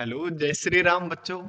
Hello, जय श्री राम बच्चों।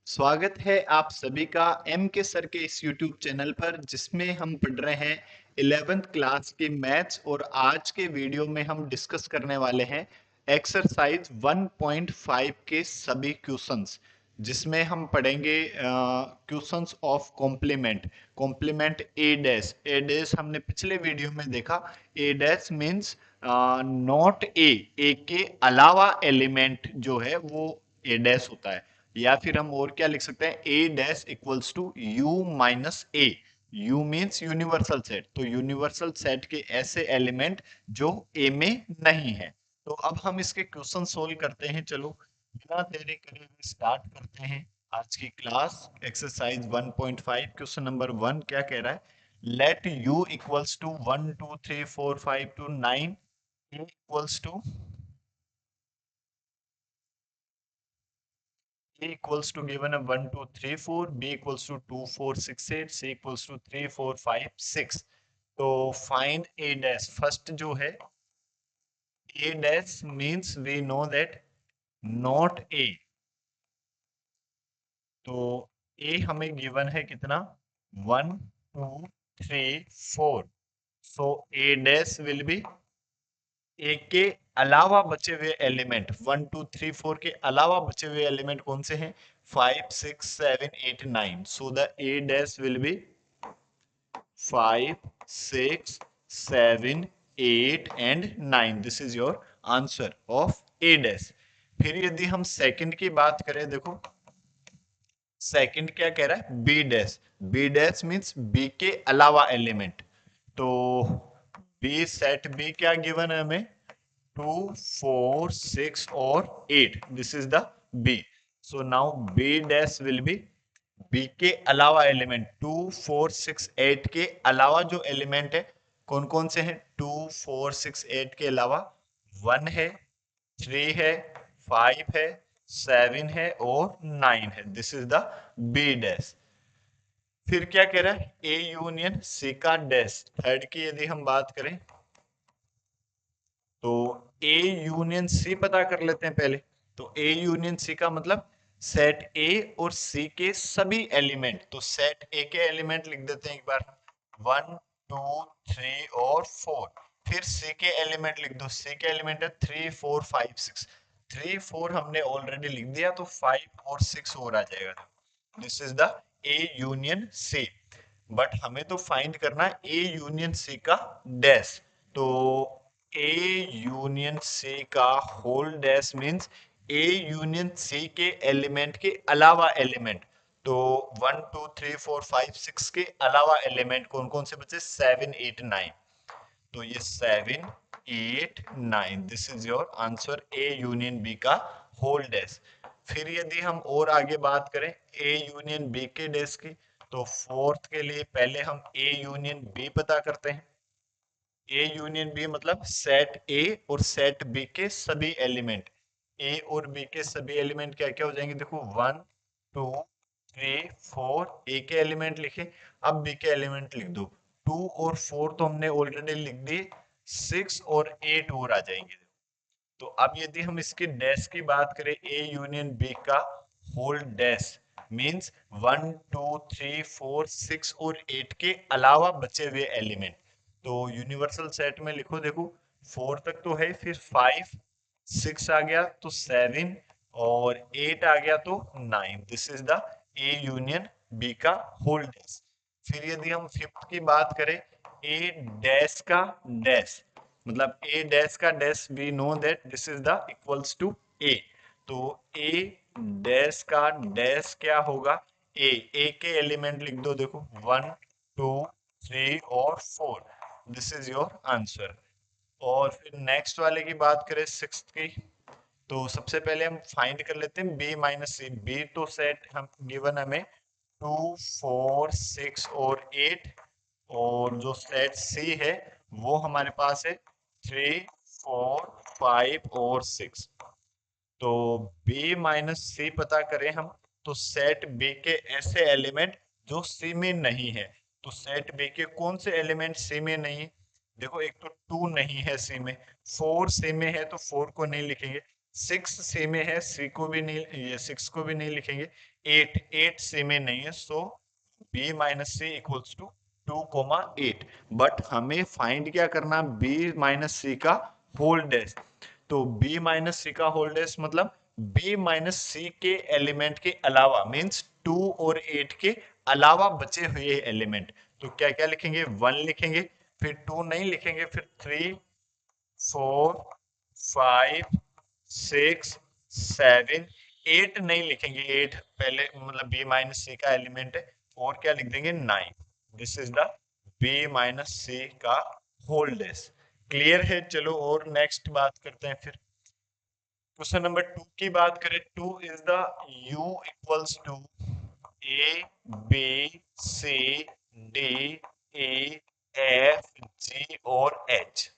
स्वागत है आप सभी का एम के सर के इस यूट्यूब चैनल पर, जिसमें हम पढ़ रहे हैं 11th क्लास के मैथ्स। और आज के वीडियो में हम डिस्कस करने वाले हैं एक्सरसाइज 1.5 के सभी क्वेश्चंस, जिसमें हम पढ़ेंगे questions of complement. Complement A dash. A dash हमने पिछले वीडियो में देखा। A dash means not A के अलावा एलिमेंट जो है वो ए डैश होता है। या फिर हम और क्या लिख सकते हैं, a dash equals to u minus a. U means universal set, तो यूनिवर्सल सेट के ऐसे एलिमेंट जो ए में नहीं है। तो अब हम इसके क्वेश्चन सोल्व करते हैं। चलो बिना देरी करे स्टार्ट करते हैं आज की क्लास। एक्सरसाइज 1.5 क्वेश्चन नंबर 1 क्या कह रहा है। Let U equals to 1 2 3 4 5 to 9 equals to A equals to given a 1 2 3 4, B equals to 2 4 6 8, C equals to 3 4 5 6। तो find A dash। फर्स्ट जो है A dash means we know that not A। तो A हमें given है कितना, 1 2 3 4। सो A dash will be ए के अलावा बचे हुए एलिमेंट, 1 2 3 4 के अलावा बचे हुए एलिमेंट कौन से हैं, 5 6 7 8 9। So the A dash will B 5 6 7 8 and 9। This is your answer of A dash. फिर यदि हम सेकंड की बात करें, देखो सेकंड क्या कह रहा है, B dash. B dash means B के अलावा एलिमेंट। तो बी सेट बी क्या गिवन है हमें, 2 4 6 और 8। This is the B। So now B dash will be B के अलावा एलिमेंट, 2 4 6 8 के अलावा जो एलिमेंट है कौन कौन से हैं, 2 4 6 8 के अलावा 1 है, 3 है, 5 है, 7 है और 9 है। This is the B dash. फिर क्या कह रहा है, A यूनियन C का डैश। थर्ड की यदि हम बात करें तो ए यूनियन सी पता कर लेते हैं पहले। तो ए यूनियन सी का मतलब सेट ए और सी के सभी एलिमेंट। तो सेट ए के एलिमेंट लिख देते हैं एक बार, 1 2 3 और 4। फिर सी के एलिमेंट लिख दो। सी के एलिमेंट है 3 4 5 6। 3 4 हमने ऑलरेडी लिख दिया, तो 5 और 6 और आ जाएगा। This is the A union C. But हमें तो फाइंड करना है ए यूनियन सी का डैश। तो ए यूनियन सी का whole dash means A union C के एलिमेंट के अलावा एलिमेंट। तो 1 2 3 4 5 6 के अलावा एलिमेंट कौन कौन से बचे, 7 8 9। तो ये 7 8 9, this is your answer, A union B का होल डैश। फिर यदि हम और आगे बात करें ए यूनियन बी के डैश की, तो फोर्थ के लिए पहले हम ए यूनियन बी पता करते हैं। ए यूनियन बी मतलब सेट ए और सेट बी के सभी एलिमेंट। ए और बी के सभी एलिमेंट क्या क्या हो जाएंगे, देखो 1 2 3 4। ए के एलिमेंट लिखे, अब बी के एलिमेंट लिख दो। 2 और 4 तो हमने ऑलरेडी लिख दिए, 6 और 8 और आ जाएंगे। तो अब यदि हम इसके डैश की बात करें, ए यूनियन बी का होल डैश मींस 1 2 3 4 6 और 8 के अलावा बचे हुए एलिमेंट। तो यूनिवर्सल सेट में लिखो, देखो 4 तक तो है, फिर 5 6 आ गया तो 7 और 8 आ गया तो 9। This is the A union B का होल डैश। फिर यदि हम फिफ्थ की बात करें, ए डैश का डैश मतलब ए डैश का dash, we know that this is the equals to a. तो ए डैश का डैश क्या होगा, ए के एलिमेंट लिख दो, देखो 1 2 3 और 4। This is your answer. और फिर नेक्स्ट वाले की बात करें सिक्स्थ की, तो सबसे पहले हम फाइंड कर लेते हैं बी माइनस सी। बी तो सेट हम गिवन हमें 2 4 6 और 8। और जो सेट सी है वो हमारे पास है 3 4 5 और 6। तो बी माइनस सी पता करें हम, तो सेट बी के ऐसे एलिमेंट जो सी में नहीं है। तो सेट बी के कौन से एलिमेंट सी में नहीं है, देखो एक तो 2 नहीं है सी में, 4 सी में है तो 4 को नहीं लिखेंगे। 6 सी में है, सी को भी नहीं, ये 6 को भी नहीं लिखेंगे। 8 सी में नहीं है, so b minus C equals to 2,8। But हमें फाइंड क्या करना, b माइनस सी का होल डैश। तो b माइनस सी का होल डैश मतलब b माइनस सी के एलिमेंट के अलावा, मीन्स 2 और 8 के अलावा बचे हुए एलिमेंट। तो क्या क्या लिखेंगे, 1 लिखेंगे, फिर 2 नहीं लिखेंगे, फिर 3 4 5 6 7 8 नहीं लिखेंगे, 8 पहले मतलब बी माइनस सी का एलिमेंट है, और क्या लिख देंगे 9। This is the b minus सी का होल डैश। क्लियर है। चलो और नेक्स्ट बात करते हैं फिर। क्वेश्चन नंबर 2 की बात करें, 2 is the u equals to A B C D E F जी और एच।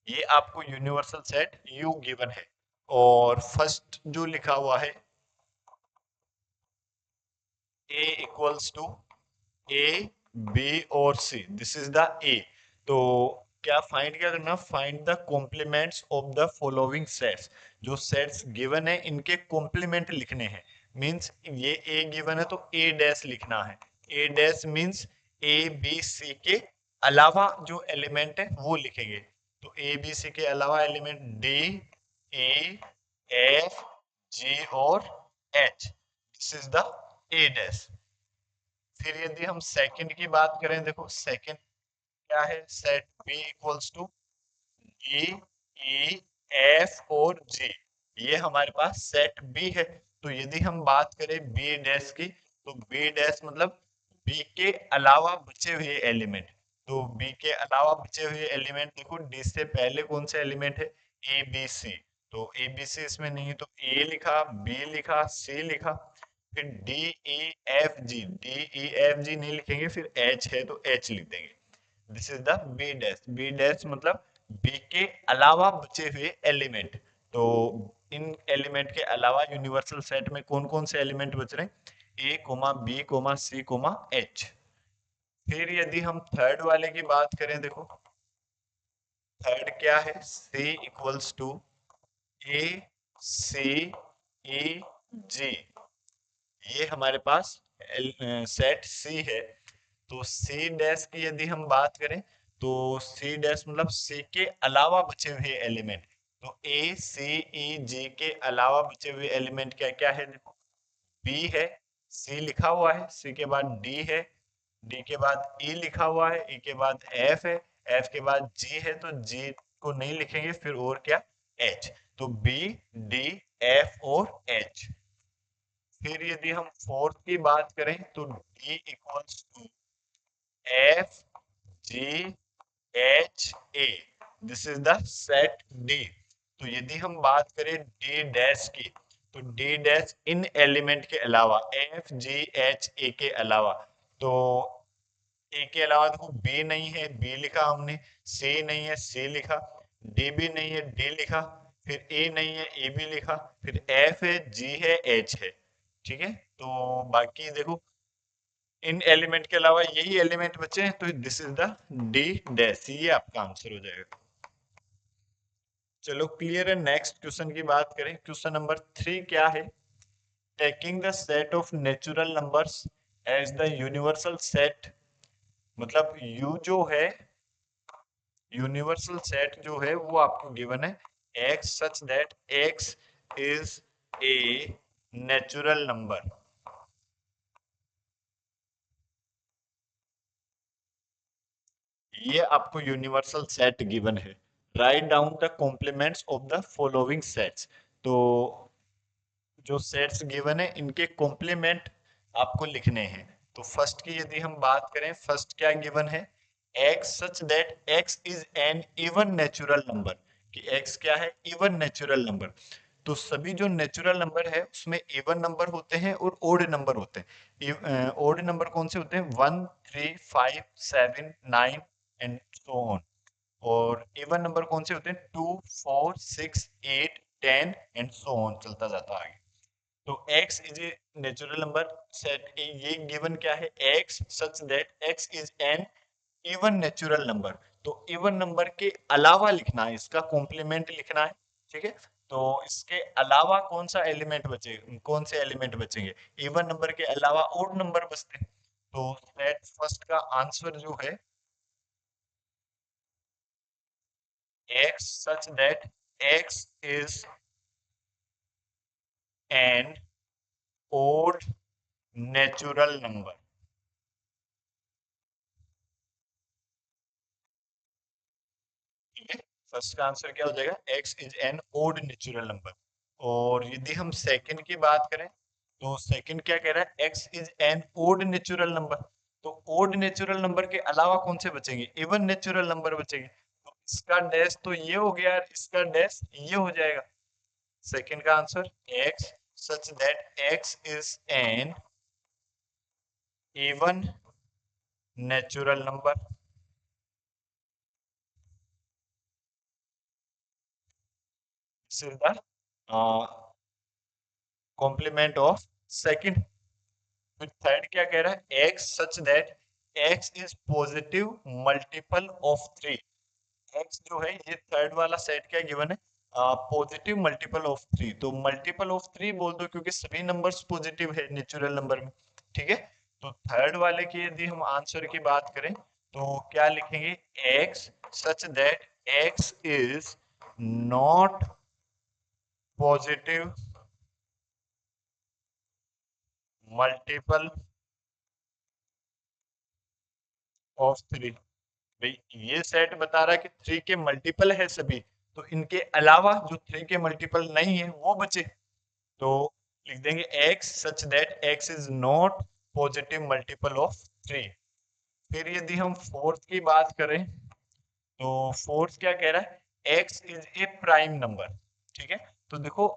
ये आपको यूनिवर्सल सेट U गिवन है, और फर्स्ट जो लिखा हुआ है A equals to A B और C, this is the A. तो क्या फाइंड क्या करना, find the complements of the following sets. जो सेट्स गिवन है इनके कॉम्प्लीमेंट लिखने हैं। मींस ये ए गिवन है तो ए डैश लिखना है। ए dash means a B c के अलावा जो एलिमेंट है वो लिखेंगे। तो ए बी सी के अलावा एलिमेंट डी ए एफ जी और h, this is the A dash. फिर यदि हम सेकंड की बात करें, देखो सेकंड क्या है, set B equals to D E F और जी। ये हमारे पास सेट बी है। तो यदि हम बात करें बी डैश की, तो बी डैश मतलब बी के अलावा बचे हुए एलिमेंट। तो बी के अलावा बचे हुए एलिमेंट, देखो डी से पहले कौन सा एलिमेंट है, ए बी सी। तो ए बी सी इसमें नहीं है, तो ए लिखा, बी लिखा, सी लिखा, फिर D E F G, D E F G नहीं लिखेंगे, फिर एच है तो एच लिख देंगे। This is the B dash. B dash मतलब बी के अलावा बचे हुए एलिमेंट। तो इन एलिमेंट के अलावा यूनिवर्सल सेट में कौन कौन से एलिमेंट बच रहे हैं, a comma b comma c comma h. फिर यदि हम थर्ड वाले की बात करें, देखो थर्ड क्या है, सी इक्वल्स टू ए सी ई जी। ये हमारे पास सेट सी है। तो सी डैश की यदि हम बात करें, तो सी डैश मतलब सी के अलावा बचे हुए एलिमेंट। तो ए सी ई जी के अलावा बचे हुए एलिमेंट क्या क्या है, देखो बी है, सी लिखा हुआ है, सी के बाद डी है, डी के बाद ई लिखा हुआ है, ई के बाद एफ है, एफ के बाद जी है, तो जी को नहीं लिखेंगे, फिर और क्या, एच। तो बी डी एफ और एच। फिर यदि हम फोर्थ की बात करें, तो D equals to F G H A, this is the set D. तो यदि हम बात करें डी डैश की, तो डी डैश इन एलिमेंट के अलावा, एफ जी एच ए के अलावा, तो ए के अलावा देखो बी नहीं है, बी लिखा हमने, सी नहीं है, सी लिखा, डी भी नहीं है, डी लिखा, फिर ए नहीं है, ए भी लिखा, फिर एफ है, जी है, एच है। ठीक है, तो बाकी देखो इन एलिमेंट के अलावा यही एलिमेंट बचे हैं, तो this is the D dash, ये आपका आंसर हो जाएगा। चलो क्लियर है। नेक्स्ट क्वेश्चन की बात करें, क्वेश्चन नंबर 3 क्या है, taking the set of natural numbers as the universal set. मतलब यू जो है, यूनिवर्सल सेट जो है वो आपको गिवन है, x such that x is a natural number. ये आपको यूनिवर्सल सेट गिवन है। Write down the complements of the following sets. तो जो सेट्स गिवन है इनके कॉम्प्लीमेंट आपको लिखने हैं। तो फर्स्ट की यदि हम बात करें, फर्स्ट क्या गिवन है, x such that x is N even natural number. कि x क्या है, इवन नेचुरल नंबर। तो सभी जो नेचुरल नंबर है उसमें इवन नंबर होते हैं और ओड नंबर होते हैं। ओड नंबर कौन से होते हैं, 1 3 5 7 9 एंड सो ऑन। और इवन नंबर कौन से होते हैं, 2 4 6 8 10 एंड सो ऑन, चलता जाता है आगे। तो x is a natural number set, ये गिवन क्या है, x such that x is N even natural number. तो इवन नंबर के अलावा लिखना है, इसका कॉम्प्लीमेंट लिखना है। ठीक है, तो इसके अलावा कौन सा एलिमेंट बचे, कौन से एलिमेंट बचेंगे? इवन नंबर के अलावा ओड नंबर बचते हैं। तो सेट फर्स्ट का आंसर जो है x such that x is an odd natural number। ठीक है, फर्स्ट का आंसर क्या हो जाएगा? x is an odd natural number. और यदि हम सेकंड की बात करें तो सेकंड क्या कह रहा है? x is an odd natural number. तो ओड नेचुरल नंबर के अलावा कौन से बचेंगे? इवन नेचुरल नंबर बचेंगे। तो इसका डैश तो ये हो गया, इसका डैश ये हो जाएगा। सेकंड का answer x such that x is an even natural number। This is the complement of second। फिर थर्ड क्या कह रहा है? x such that x is positive multiple of 3। x जो है ये थर्ड वाला सेट क्या गिवन है? Positive multiple of 3। तो मल्टीपल ऑफ 3 बोल दो क्योंकि सभी नंबर्स पॉजिटिव है नेचुरल नंबर में। ठीक है, तो थर्ड वाले की यदि हम आंसर की बात करें तो क्या लिखेंगे? x such that x is not positive multiple of 3। भाई ये सेट बता रहा है कि 3 के मल्टीपल है सभी, तो इनके अलावा जो 3 के मल्टीपल नहीं है वो बचे। तो लिख देंगे x such that x is not positive multiple of 3। फिर यदि हम फोर्थ की बात करें तो फोर्थ क्या कह रहा है? x is A prime number. ठीक है, तो देखो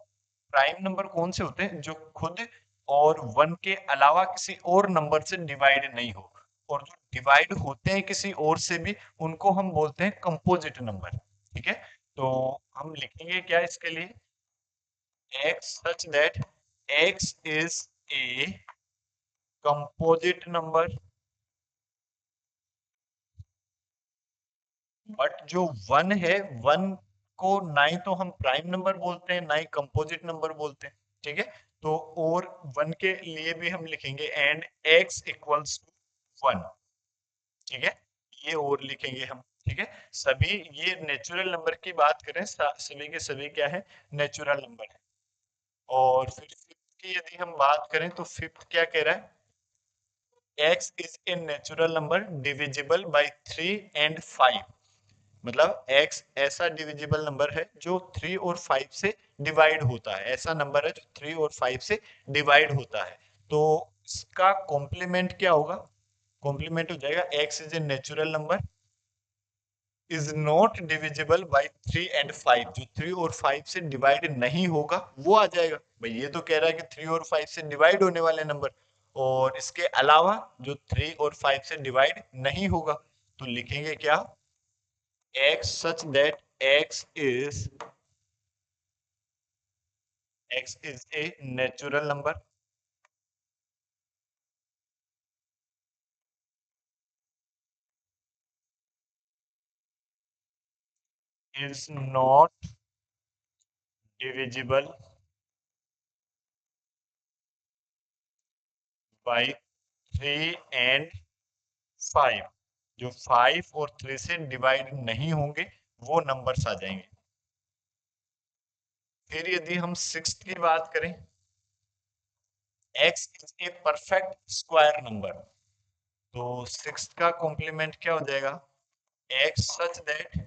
प्राइम नंबर कौन से होते हैं? जो खुद और वन के अलावा किसी और नंबर से डिवाइड नहीं हो, और जो डिवाइड होते हैं किसी और से भी उनको हम बोलते हैं कंपोजिट नंबर। ठीक है, तो हम लिखेंगे क्या इसके लिए? x such that x is a composite number, but जो वन है, वन को ना ही तो हम प्राइम नंबर बोलते हैं ना ही कंपोजिट नंबर बोलते हैं। ठीक है, तो और वन के लिए भी हम लिखेंगे एंड x इक्वल्स टू 1। ठीक है, ये और लिखेंगे हम। ठीक है, सभी ये नेचुरल नंबर की बात करें, सभी के सभी क्या है? नेचुरल नंबर है। और फिर फिफ्थ की यदि हम बात करें तो फिफ्थ क्या कह रहा है? x is a natural number divisible by 3 and 5। मतलब x ऐसा डिविजिबल नंबर है जो 3 और 5 से डिवाइड होता है, ऐसा नंबर है जो 3 और 5 से डिवाइड होता है। तो इसका कॉम्प्लीमेंट क्या होगा? कॉम्प्लीमेंट हो जाएगा x is a natural number is not divisible by 3 and 5। जो 3 और 5 से डिवाइड नहीं होगा वो आ जाएगा। भाई ये तो कह रहा है कि 3 और 5 से डिवाइड होने वाले नंबर, और इसके अलावा जो 3 और 5 से डिवाइड नहीं होगा। तो लिखेंगे क्या? x such that x is a natural number is not divisible by 3 and 5। जो 5 और 3 से डिवाइड नहीं होंगे वो नंबर्स आ जाएंगे। फिर यदि हम सिक्स्थ की बात करें, x is a perfect square number. तो सिक्स्थ का कॉम्प्लीमेंट क्या हो जाएगा? x such that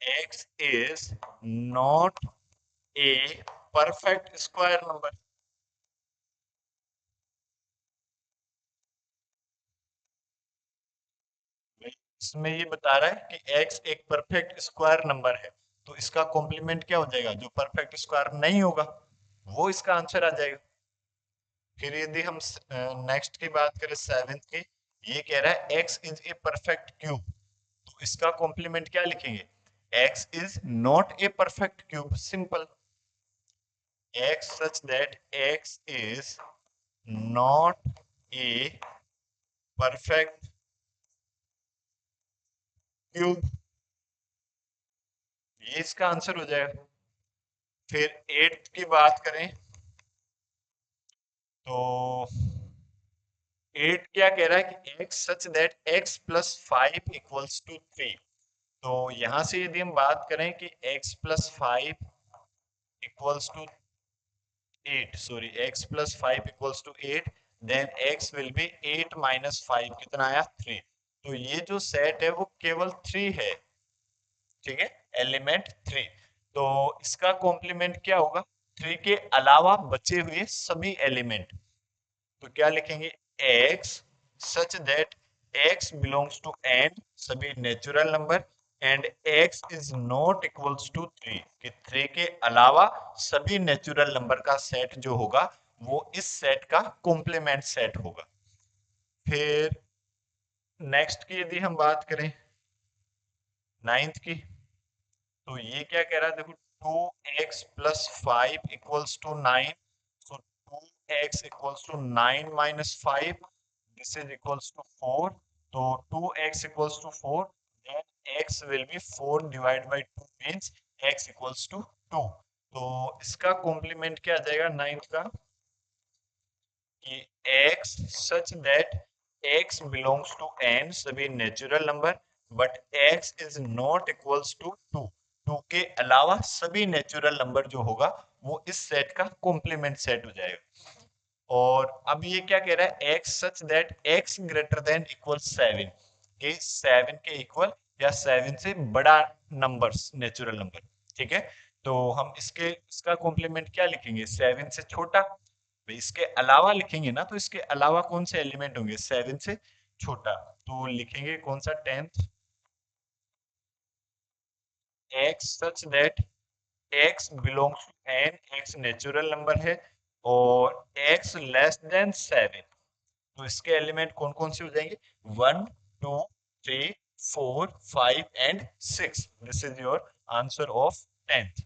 x is not a perfect square number. इसमें ये बता रहा है कि x एक परफेक्ट स्क्वायर नंबर है, तो इसका कॉम्प्लीमेंट क्या हो जाएगा? जो परफेक्ट स्क्वायर नहीं होगा वो इसका आंसर आ जाएगा। फिर यदि हम नेक्स्ट की बात करें सेवेंथ की, ये कह रहा है x is a perfect cube. तो इसका कॉम्प्लीमेंट क्या लिखेंगे? x is not a perfect cube. Simple, x such that x is not a perfect cube. ये इसका आंसर हो जाएगा। फिर 8 की बात करें तो 8 क्या कह रहा है कि x such that x plus 5 equals to 3। तो यहां से यदि हम बात करें कि x plus 5 equals to 8, sorry x plus 5 equals to 8, then x will be 8 minus 5, कितना आया 3। तो ये जो सेट है वो केवल 3 है, ठीक है, एलिमेंट 3। तो इसका कॉम्प्लीमेंट क्या होगा, 3 के अलावा बचे हुए सभी एलिमेंट। तो क्या लिखेंगे, x such that x belongs to n, सभी natural number, and x is not equals to 3, कि 3 के अलावा सभी नेचुरल नंबर का सेट जो होगा वो इस सेट का कॉम्प्लीमेंट सेट होगा। फिर नेक्स्ट की यदि हम बात करें नाइन्थ की, तो ये क्या कह रहा है, देखो 2x plus 5 equals to 9, so 2x equals to 9 minus 5, this is equals to 4, तो 2x equals to 4, then x will be 4 divided by 2 means x equals to 2। तो इसका कॉम्प्लीमेंट क्या आ जाएगा नाइन्थ का, कि x such that x belongs to n, सभी natural number, but x is not equals to 2, 2 के अलावा सभी नेचुरल नंबर जो होगा वो इस सेट का कॉम्प्लीमेंट सेट हो जाएगा। और अब ये क्या कह रहा है, x such that x greater than equal 7, कि 7 के इक्वल या 7 से बड़ा नंबर्स नेचुरल नंबर, ठीक है। तो हम इसका कॉम्प्लीमेंट क्या लिखेंगे, 7 से छोटा। भाई इसके अलावा लिखेंगे ना, तो इसके अलावा कौन से एलिमेंट होंगे, 7 से छोटा। तो लिखेंगे कौन सा, 10th, x such that x belongs to n, x natural number है, और x लेस देन 7, तो इसके एलिमेंट कौन कौन से हो जाएंगे, 1 2 3 4 5 and 6। This is your answer of 10th।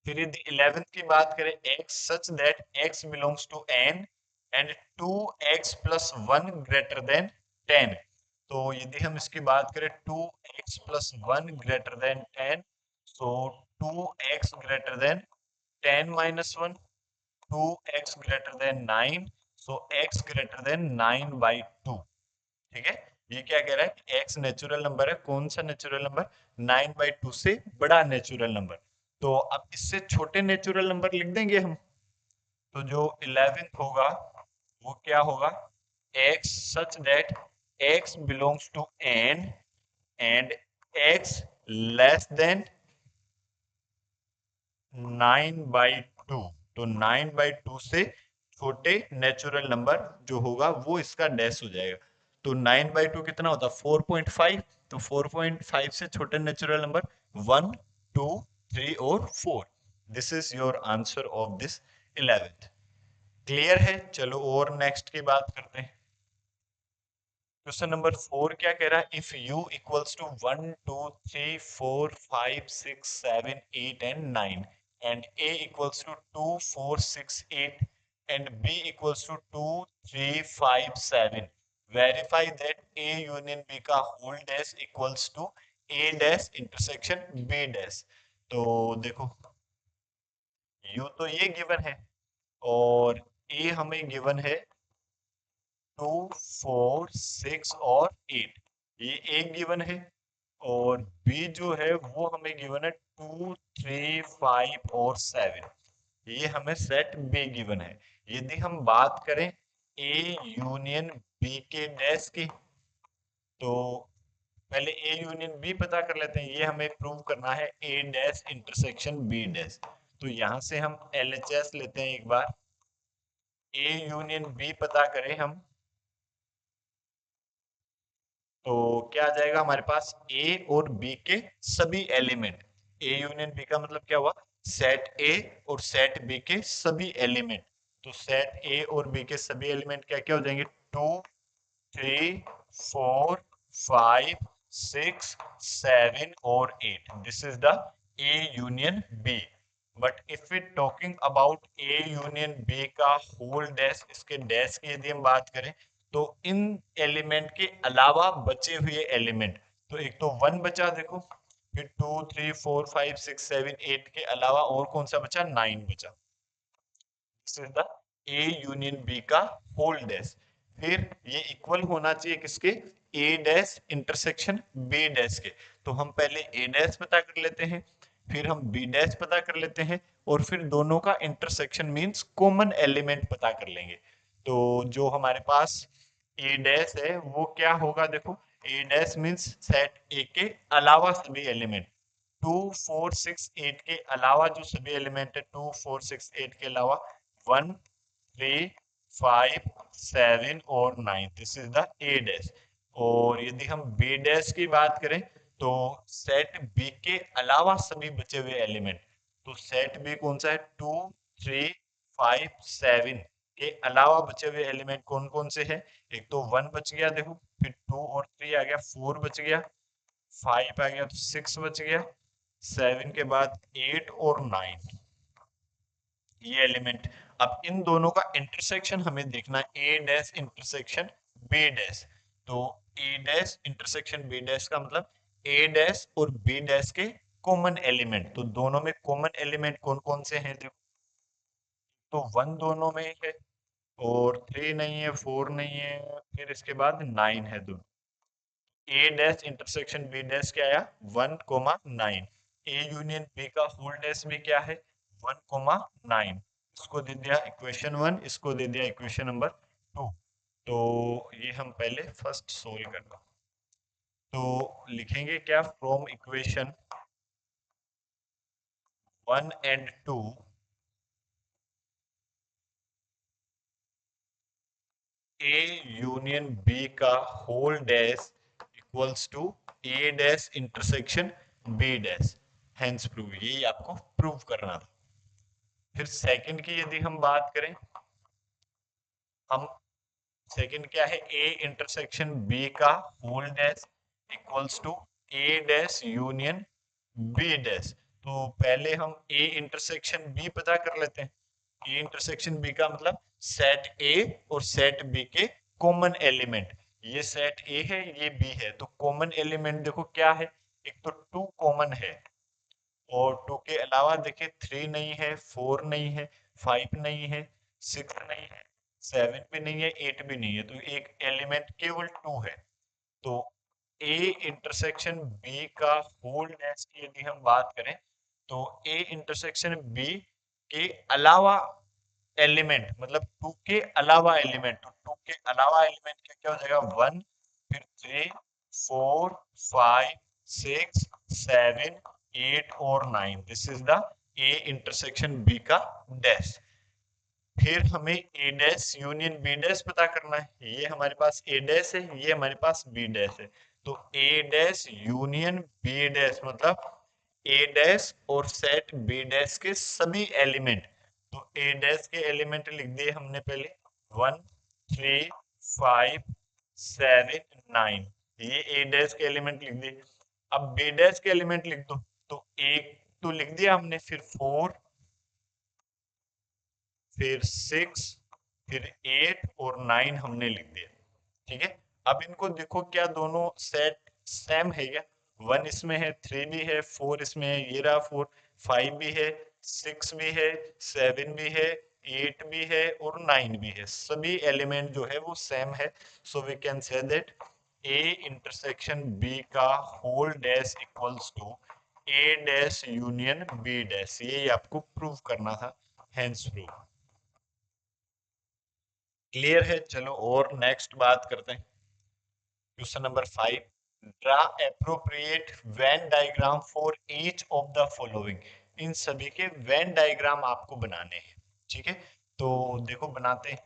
फिर यदि 11th की बात करें, x such that x belongs to n and 2x plus 1 greater than 10। तो यदि हम इसकी बात करें 2x plus 1 greater than 10, so 2x greater than 10 minus 1, 2x greater than 9, so x greater than 9 by 2, ठीक है। ये क्या कह रहा है कि x नेचुरल नंबर है, कौन सा नेचुरल नंबर, 9 बाई 2 से बड़ा नेचुरल नंबर। तो अब इससे छोटे नेचुरल नंबर लिख देंगे हम, तो जो 11th होगा वो क्या होगा, x such that x belongs to n and x less than 9 by 2। तो 9 बाई 2 से छोटे नेचुरल नंबर जो होगा वो इसका डैश हो जाएगा। तो 9 बाई 2 कितना होता है, 4.5। तो 4.5 से छोटे नेचुरल नंबर 1 2 3 और 4। This is your answer of this 11th। Clear है, चलो और नेक्स्ट की बात करते हैं। क्वेश्चन नंबर 4 क्या कह रहा है, if u equals to 1 2 3 4 5 6 7 8 and 9 and a equals to 2 4 6 8 and b equals to 2 3 5 7, verify that a union b का whole dash equals to a dash intersection b dash. तो देखो u तो ये गिवन है, और a हमें गिवन है 2 4 6 और 8, ये एक गिवन है, और बी जो है वो हमें गिवन है 2 3 5 और 7, ये हमें सेट बी गिवन है। यदि हम बात करें ए यूनियन बी के डैश की, तो पहले ए यूनियन बी पता कर लेते हैं। ये हमें प्रूव करना है ए डैश इंटरसेक्शन बी डैश। तो यहां से हम एलएचएस लेते हैं एक बार, ए यूनियन बी पता करें हम, तो क्या आ जाएगा हमारे पास, ए और बी के सभी एलिमेंट। ए यूनियन बी का मतलब क्या हुआ, सेट ए और सेट बी के सभी एलिमेंट। तो सेट ए और बी के सभी एलिमेंट क्या क्या हो जाएंगे, 2 3 4 5 6 7 और 8। This is the A union B. But if we talking about A union B का होल डैश, इसके डैश की यदि हम बात करें, तो इन एलिमेंट के अलावा बचे हुए एलिमेंट, तो एक तो 1 बचा देखो, फिर 2 3 4 5 6 7 8 के अलावा और कौन सा बचा, 9 बचा। This is the A union B का होल डैश। फिर ये इक्वल होना चाहिए किसके, A dash intersection B dash के। तो हम पहले ए डैश पता कर लेते हैं, फिर हम बी डैश पता कर लेते हैं, और फिर दोनों का इंटरसेक्शन मींस कॉमन एलिमेंट पता कर लेंगे। तो जो हमारे पास ए डैश है वो क्या होगा, देखो ए डैश मींस सेट ए के अलावा सभी एलिमेंट, 2 4 6 8 के अलावा जो सभी एलिमेंट है, 2 4 6 8 के अलावा 1 3 5 7 और 9, this is the A dash. और यदि हम बी डैश की बात करें तो सेट बी के अलावा सभी बचे हुए एलिमेंट, तो सेट बी कौन सा है, 2 3 5 7 के अलावा बचे हुए एलिमेंट कौन कौन से हैं, एक तो 1 बच गया देखो, फिर 2 और 3 आ गया, 4 बच गया, 5 आ गया तो 6 बच गया, 7 के बाद 8 और 9, ये एलिमेंट। अब इन दोनों का इंटरसेक्शन हमें देखना है, ए डैश इंटरसेक्शन बी डैश। तो ए डैश इंटरसेक्शन बी डैश का मतलब ए डैश और बी डैश के कॉमन एलिमेंट, तो दोनों में कॉमन एलिमेंट कौन कौन से हैं देखो, तो 1 दोनों में है, और 3 नहीं है, 4 नहीं है, फिर इसके बाद 9 है दोनों। ए डैश इंटरसेक्शन बी डैश क्या आया, 1 कोमा 9। ए यूनियन बी का होल डैश भी क्या है, 1 कोमा 9। इसको दे दिया इक्वेशन 1, इसको दे दिया इक्वेशन नंबर 2। तो ये हम पहले फर्स्ट सोल्व करना, तो लिखेंगे क्या, from equation 1 and 2 a union B का whole dash equals to A dash intersection B dash, hence prove, यही आपको प्रूव करना था। फिर सेकंड की यदि हम बात करें, हम सेकंड क्या है, ए इंटरसेक्शन बी का whole dash equals to A dash union B dash. तो पहले हम ए इंटरसेक्शन बी पता कर लेते हैं। ए इंटरसेक्शन बी का मतलब सेट ए और सेट बी के कॉमन एलिमेंट, ये सेट ए है ये बी है, तो कॉमन एलिमेंट देखो क्या है, एक तो 2 कॉमन है, और 2 के अलावा देखिए 3 नहीं है, 4 नहीं है, 5 नहीं है, 6 नहीं है, 7 भी नहीं है, 8 भी नहीं है, तो एक एलिमेंट केवल 2 है। तो ए इंटरसेक्शन बी का होल डैश की यदि हम बात करें, तो ए इंटरसेक्शन बी के अलावा एलिमेंट मतलब 2 के अलावा एलिमेंट, तो 2 के अलावा एलिमेंट क्या क्या हो जाएगा, 1 फिर 3 4 5 6 7 8 और 9, this is the A intersection B का डैश। फिर हमें A dash union B dash पता करना है, ये हमारे पास ए डैश है, ये हमारे पास बी डैश है, तो ए डैश यूनियन बी डैश मतलब ए डैश और सेट बी डैश के सभी एलिमेंट। तो ए डैश के एलिमेंट लिख दिए हमने पहले, 1 3 5 7 9, ये ए डैश के एलिमेंट लिख दिए। अब बी डैश के एलिमेंट लिख दो, तो एक तो लिख दिया हमने, फिर 4 फिर 6 फिर 8 और 9 हमने लिख दिया, ठीक है। अब इनको देखो क्या दोनों सेट सेम है क्या, 1 इसमें है, 3 भी है, 4 इसमें है, ये रहा 4, 5 भी है, 6 भी है, 7 भी है, 8 भी है और 9 भी है, सभी एलिमेंट जो है वो सेम है। So we can say that a intersection B का whole dash equals to A dash union B dash, ये आपको प्रूव करना था, हेंस प्रूव। क्लियर है, चलो और नेक्स्ट बात करते हैं। Question number 5, draw appropriate Venn diagram for each of the following, इन सभी के वेन डायग्राम आपको बनाने हैं, ठीक है। तो देखो बनाते हैं,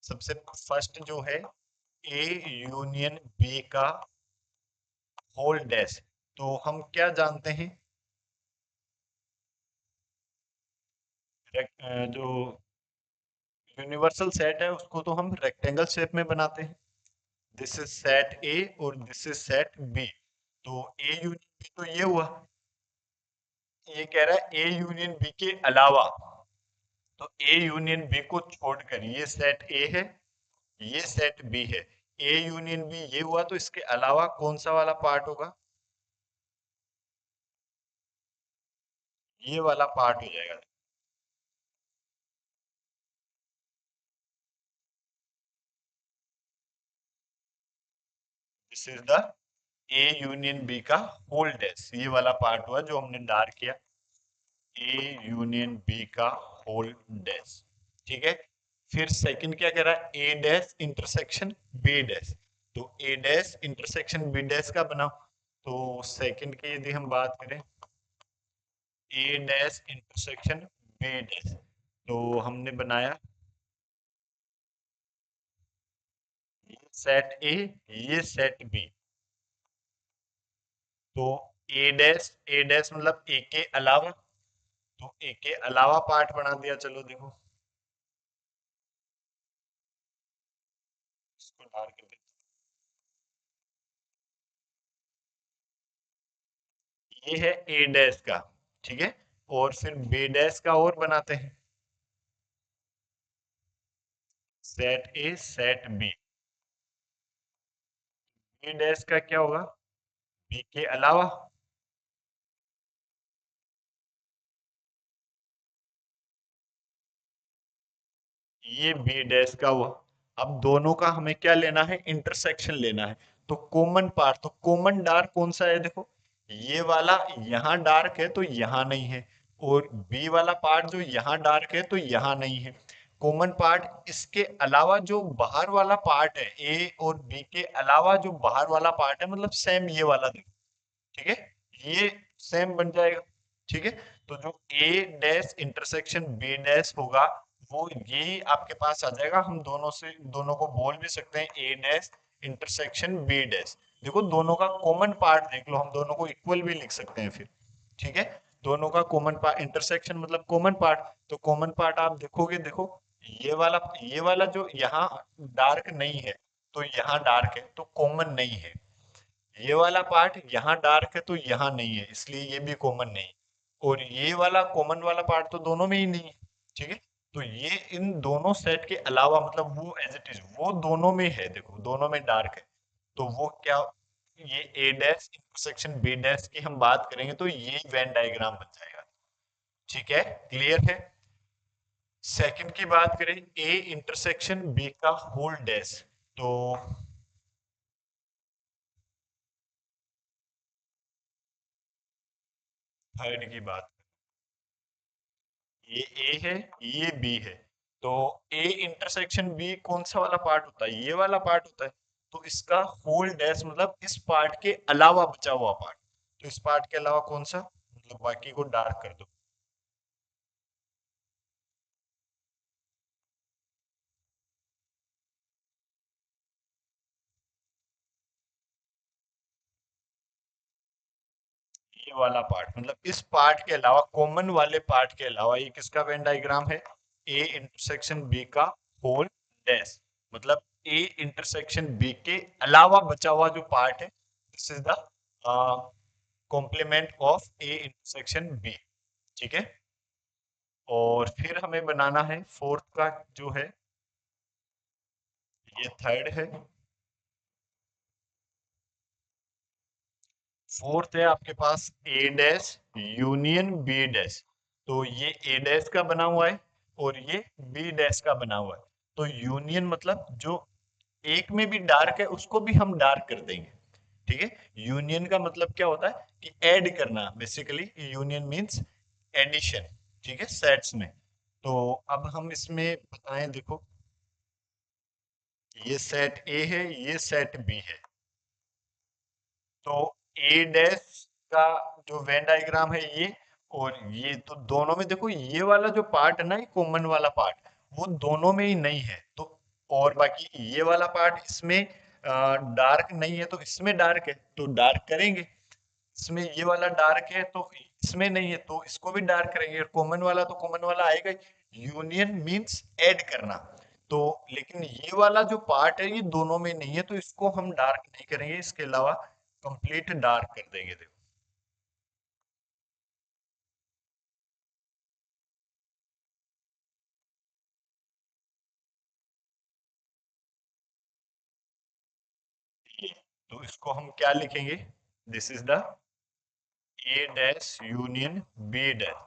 सबसे फर्स्ट जो है ए यूनियन बी का होल डैश, तो हम क्या जानते हैं, जो यूनिवर्सल सेट है उसको तो हम रेक्टेंगल शेप में बनाते हैं, दिस इज सेट ए और दिस इज सेट बी। तो ए यूनियन बी तो ये हुआ, ये कह रहा है ए यूनियन बी के अलावा, तो ए यूनियन बी को छोड़कर ये सेट ए है ये सेट बी है, ए यूनियन बी ये हुआ, तो इसके अलावा कौन सा वाला पार्ट होगा, ये वाला पार्ट हो जाएगा। This is the A union B का होल डैश, ये वाला पार्ट हुआ जो हमने डार्क किया, ए यूनियन बी का होल डैश। ठीक है, फिर सेकंड क्या कह रहा है, ए डैश इंटरसेक्शन बी डैश। तो ए डैश इंटरसेक्शन बी डैश का बनाओ। तो सेकंड की यदि हम बात करें, A dash intersection B dash, तो हमने बनाया ये सेट ए, ये सेट बी। तो ए डैश मतलब ए के अलावा, तो ए के अलावा पार्ट बना दिया। चलो देखो, इसको डार्क कर देते हैं। ये है ए डैश का, ठीक है, और फिर बी डैश का और बनाते हैं, set A set B. B dash का क्या होगा, बी के अलावा, ये बी डैश का हुआ। अब दोनों का हमें क्या लेना है, इंटरसेक्शन लेना है। तो कॉमन पार्ट, तो कॉमन डार्क कौन सा है, देखो ये वाला यहाँ डार्क है तो यहाँ नहीं है, और बी वाला पार्ट जो यहाँ डार्क है तो यहाँ नहीं है। कॉमन पार्ट इसके अलावा जो बाहर वाला पार्ट है, ए और बी के अलावा जो बाहर वाला पार्ट है, मतलब सेम ये वाला देखो, ठीक है, ये सेम बन जाएगा। ठीक है, तो जो ए डैश इंटरसेक्शन बी डैश होगा, वो ये आपके पास आ जाएगा। हम दोनों से, दोनों को बोल भी सकते हैं a dash intersection B dash. देखो दोनों का कॉमन पार्ट देख लो, हम दोनों को इक्वल भी लिख सकते हैं फिर। ठीक है, दोनों का कॉमन पार्ट, इंटरसेक्शन मतलब कॉमन पार्ट, तो कॉमन पार्ट आप देखोगे, देखो ये वाला जो यहाँ डार्क नहीं है तो यहाँ डार्क है, तो कॉमन नहीं है। ये वाला पार्ट यहाँ डार्क है तो यहाँ नहीं है, इसलिए ये भी कॉमन नहीं। और ये वाला कॉमन वाला पार्ट तो दोनों में ही नहीं है। ठीक है, तो ये इन दोनों सेट के अलावा, मतलब वो एज इट इज वो दोनों में है, देखो दोनों में डार्क है। तो वो क्या, ये ए डैश इंटरसेक्शन बी डैश की हम बात करेंगे तो ये वेन डायग्राम बन जाएगा। ठीक है, क्लियर है। सेकंड की बात करें, ए इंटरसेक्शन बी का होल डैश। तो थर्ड की बात, ये ए है, ये बी है, तो ए इंटरसेक्शन बी कौन सा वाला पार्ट होता है, ये वाला पार्ट होता है। तो इसका होल डैश मतलब इस पार्ट के अलावा बचा हुआ पार्ट। तो इस पार्ट के अलावा कौन सा, मतलब बाकी को डार्क कर दो। ये वाला पार्ट मतलब इस पार्ट के अलावा, कॉमन वाले पार्ट के अलावा, ये किसका वेन डायग्राम है, ए इंटरसेक्शन बी का होल डैश। मतलब ए इंटरसेक्शन बी के अलावा बचा हुआ जो पार्ट है, this is the complement of A intersection B. ठीक है, और फिर हमें बनाना है फोर्थ का जो है, ये थर्ड है। फोर्थ है आपके पास ए डैश यूनियन बी डैश। तो ये ए डैश का बना हुआ है और ये बी डैश का बना हुआ है। तो यूनियन मतलब जो एक में भी डार्क है उसको भी हम डार्क कर देंगे। ठीक है, यूनियन का मतलब क्या होता है कि ऐड करना, बेसिकली यूनियन मींस एडिशन। ठीक है, सेट्स में। तो अब हम इसमें बताएं, देखो ये सेट ए है, ये सेट बी है। तो ए डैश का जो वेन डायग्राम है ये, और ये तो दोनों में देखो, ये वाला जो पार्ट है ना, ये कॉमन वाला पार्ट, वो दोनों में ही नहीं है। तो और बाकी ये वाला पार्ट इसमें डार्क नहीं है तो इसमें डार्क है, तो डार्क करेंगे। इसमें ये वाला डार्क है तो इसमें नहीं है, तो इसको भी डार्क करेंगे। कॉमन वाला तो कॉमन वाला आएगा ही। यूनियन मींस ऐड करना। तो लेकिन ये वाला जो पार्ट है ये दोनों में नहीं है, तो इसको हम डार्क नहीं करेंगे, इसके अलावा कंप्लीट डार्क कर देंगे। देखो ये, तो इसको हम क्या लिखेंगे, this is the A dash union B dash.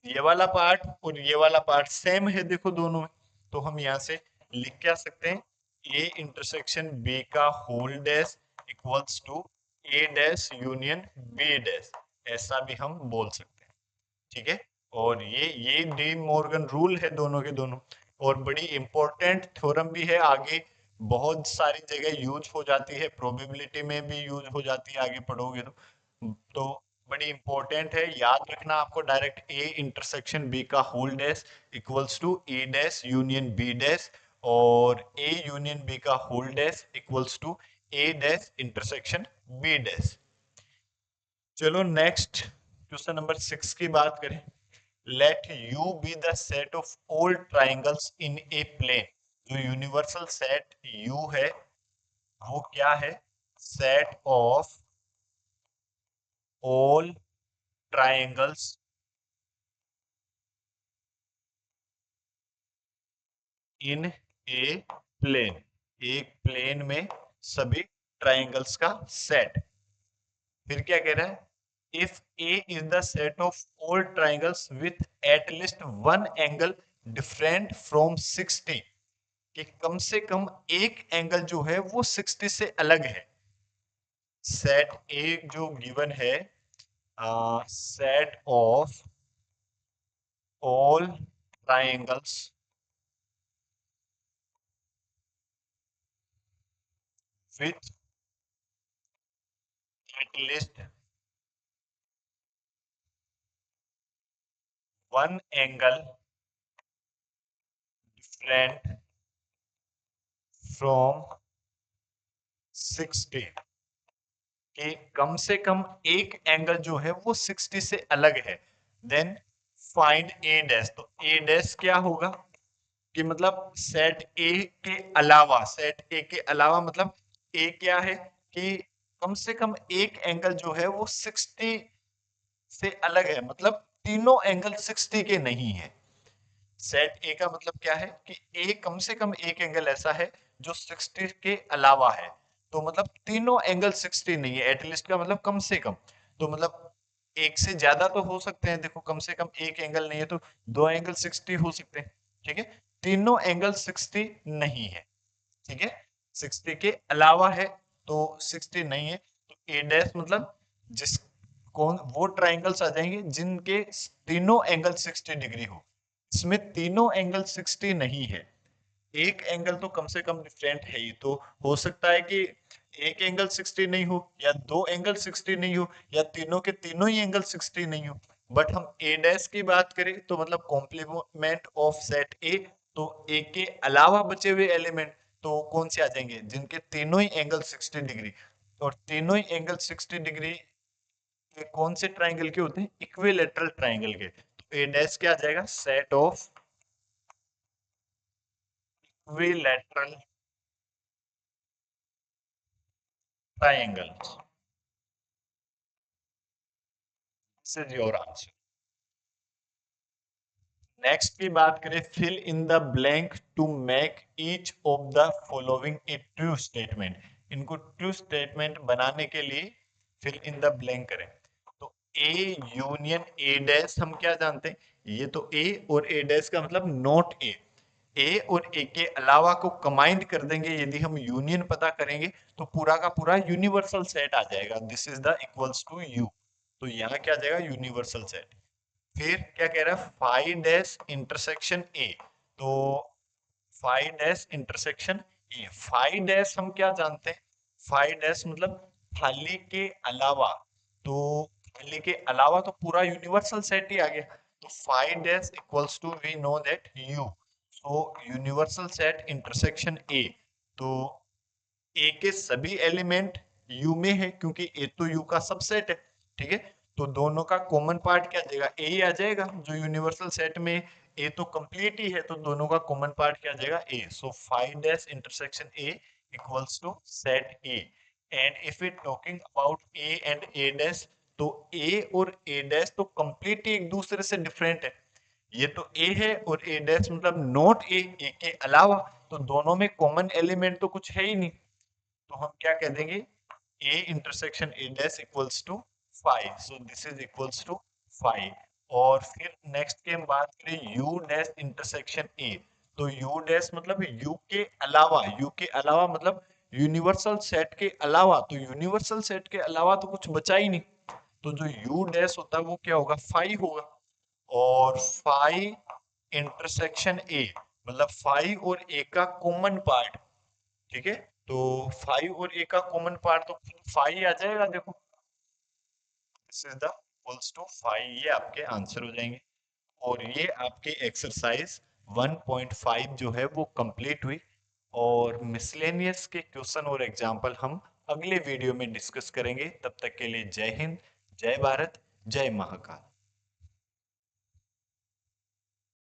ये वाला पार्ट और ये वाला पार्ट सेम है देखो दोनों में, तो हम यहाँ से लिख क्या सकते हैं, ए इंटरसेक्शन बी का whole dash equals to A dash union B dash, ऐसा भी हम बोल सकते हैं। ठीक है, और ये डी मॉर्गन रूल है दोनों के दोनों, और बड़ी इंपॉर्टेंट थ्योरम भी है, आगे बहुत सारी जगह यूज हो जाती है, प्रोबेबिलिटी में भी यूज हो जाती है, आगे पढ़ोगे तो बड़ी इंपॉर्टेंट है, याद रखना आपको, डायरेक्ट ए इंटरसेक्शन बी का whole dash equals to A dash union B dash, और ए यूनियन बी का whole dash equals to A dash intersection B dash. चलो नेक्स्ट क्वेश्चन नंबर 6 की बात करें। Let U be the set of all triangles in a plane. जो universal set U है वो क्या है, set of all triangles in a plane, एक प्लेन में सभी ट्राइंगल्स का सेट। फिर क्या कह रहा है, if A is the set of all triangles with at least one angle different from 60, कि कम से कम एक एंगल जो है वो 60 से अलग है। सेट ए जो गिवन है, set of all triangles with at least one angle different from 60, कि कम से कम एक एंगल जो है वो 60 से अलग है। देन फाइंड ए डैश, तो ए डैश क्या होगा, कि मतलब सेट ए के अलावा, सेट ए के अलावा मतलब ए क्या है, कि कम से कम एक एंगल जो है वो 60 से अलग है, मतलब तीनों एंगल 60 के नहीं है। सेट ए का मतलब क्या है, कि ए कम से कम एक एंगल ऐसा है जो 60 के अलावा है, तो मतलब तीनों एंगल 60 नहीं है, एटलीस्ट का मतलब कम से कम, तो मतलब एक से ज्यादा तो हो सकते हैं, देखो कम से कम एक एंगल नहीं है तो दो एंगल 60 हो सकते हैं। ठीक है, तीनों एंगल 60 नहीं है। ठीक है, 60 के अलावा है तो 60 नहीं है, तो ए डैश मतलब जिस कौन वो ट्राइंगल्स आ जाएंगे जिनके तीनों एंगल 60 डिग्री हो। इसमें तीनों एंगल 60 नहीं है, एक एंगल तो कम से कम डिफरेंट है ही, तो हो सकता है कि एक एंगल 60 नहीं हो, या दो एंगल 60 नहीं हो, या तीनों के तीनों ही एंगल 60 नहीं हो। बट हम ए डैश की बात करें तो मतलब कॉम्प्लीमेंट ऑफ सेट ए, तो ए के अलावा बचे हुए एलिमेंट तो कौन से आ जाएंगे, जिनके तीनों ही एंगल 60 डिग्री, और तीनों ही एंगल 60 डिग्री के कौन से ट्राइंगल के होते हैं, इक्विलेटरल ट्राइंगल के, तो ए डैश क्या आ जाएगा, set of equilateral triangles. This is your answer. Next की बात करें, fill in the blank to make each of the following a true statement. इनको ट्रू स्टेटमेंट बनाने के लिए फिल इन द ब्लैंक करें। तो ए यूनियन ए डैश हम क्या जानते हैं, ये तो ए और ए डैश का मतलब नॉट ए, ए और ए के अलावा को कंबाइंड कर देंगे, यदि हम यूनियन पता करेंगे तो पूरा का पूरा यूनिवर्सल सेट आ जाएगा, this is the equals to U, तो यहाँ क्या आ जाएगा, यूनिवर्सल सेट। फिर क्या कह रहा है, फाइव डैश इंटरसेक्शन ए, तो फाइव डैश इंटरसेक्शन ए, फाइव डैश हम क्या जानते हैं, फाइव डैश मतलब खाली के अलावा, तो खाली के अलावा तो पूरा यूनिवर्सल सेट ही आ गया, तो five dash equals to we know that U, so universal set intersection A, तो ए के सभी एलिमेंट यू में है, क्योंकि ए तो यू का सबसेट है। ठीक है, तो दोनों का कॉमन पार्ट क्या आ जाएगा, ए ही आ जाएगा, जो यूनिवर्सल सेट में ए तो कंप्लीट ही है, तो दोनों का कॉमन पार्ट क्या आ जाएगा, a, so five dash intersection a equals to set a. And if we talking about a and a dash, तो ए और ए डैश तो कंप्लीटली एक दूसरे से डिफरेंट है, ये तो ए है और ए डैश मतलब नॉट ए, ए के अलावा, तो दोनों में कॉमन एलिमेंट तो कुछ है ही नहीं, तो हम क्या कह देंगे, A intersection A dash equals to 5, so this is equals to 5, और फिर नेक्स्ट की हम बात करें यू डैश इंटरसेक्शन ए, तो यू डैश मतलब यू के अलावा, यू के अलावा मतलब यूनिवर्सल सेट के अलावा, तो यूनिवर्सल सेट के अलावा तो कुछ बचा ही नहीं, तो जो यू डैश होता है वो क्या होगा, फाई होगा। और फाई इंटरसेक्शन ए मतलब फाई और ए का कॉमन पार्ट, ठीक है, तो फाई और ए का कॉमन पार्ट तो फाई आ जाएगा, देखो this is the equals to phi, ये आपके आंसर हो जाएंगे। और ये आपके एक्सरसाइज 1.5 जो है वो कंप्लीट हुई, और मिसलेनियस के क्वेश्चन और एग्जाम्पल हम अगले वीडियो में डिस्कस करेंगे। तब तक के लिए जय हिंद, जय भारत, जय महाकाल।